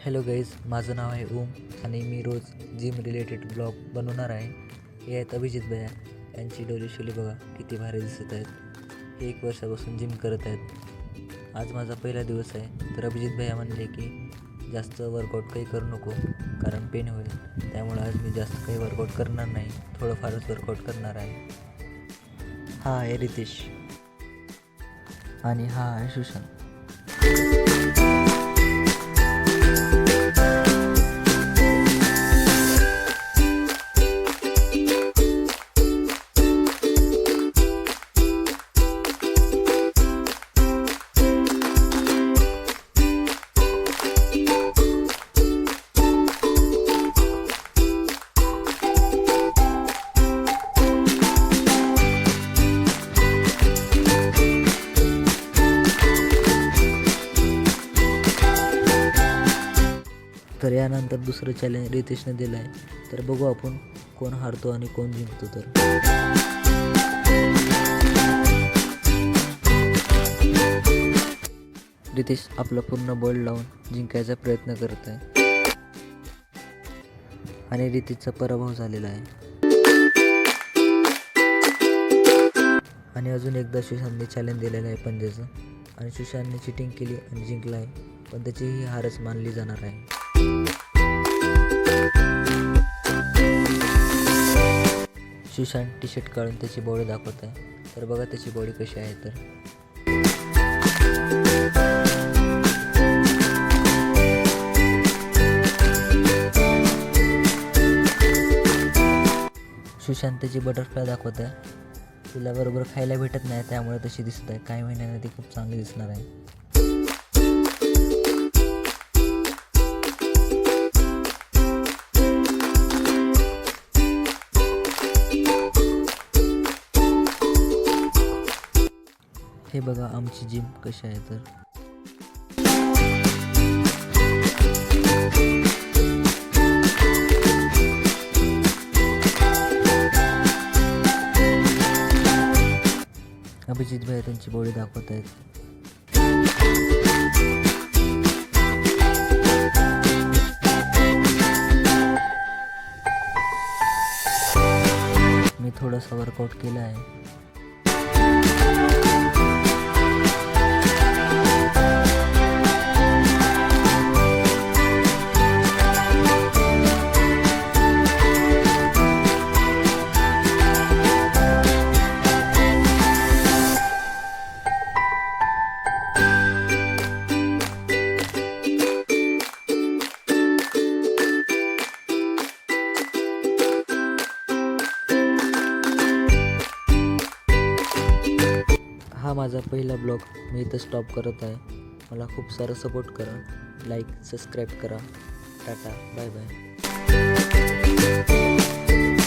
Hello guys, माझं नाव आहे ओम आणि मी रोज जिम रिलेटेड ब्लॉग बनवणार आहे. हे आहेत अभिजित भैया. यांची डोली शोली बघा किती भारी दिसत आहेत. हे 1 वर्षापासून जिम करत आहेत. आज माझा पहिला दिवस आहे. तर अभिजित भैया म्हणले की जास्त वर्कआउट काही करू नको कारण पेन होईल. त्यामुळे आज मी जास्त काही वर्कआउट करणार नाही, थोडंफारच वर्कआउट करणार आहे. हा आहे रितेश आणि हा आहे सुशांत. तर यानंतर दुसरं चॅलेंज रितेशने दिलं आहे. तर बघू आपण कोण हारतो आणि कोण जिंकतो. तर रितेश आपला पूर्ण बळ लावून जिंकायचा प्रयत्न करत आहे आणि रितेशचा पराभव झालेला आहे. आणि अजून एकदा सुशांतने चॅलेंज दिलेलं आहे पंजाचं आणि सुशांतने चिटिंग केली आणि जिंकला आहे, पण त्याची ही हारच मानली जाणार आहे. सुशांत टी शर्ट काढून त्याची बॉडी दाखवत आहे. तर बघा त्याची बॉडी कशी आहे. तर सुशांत त्याची बटरफ्लाय दाखवत आहे. तिला बरोबर खायला भेटत नाही त्यामुळे तशी दिसत आहे. काही महिन्यांनी ती खूप चांगली दिसणार आहे. हे बघा आमची जिम कशी आहे. तर अभिजित भाई त्यांची बॉडी दाखवत आहेत. मी थोडासा वर्कआउट केला आहे. हा माझा पहिला ब्लॉग मी इथं स्टॉप करत आहे. मला खूप सारं सपोर्ट करा, लाईक सबस्क्राईब करा. Tata, bye bye.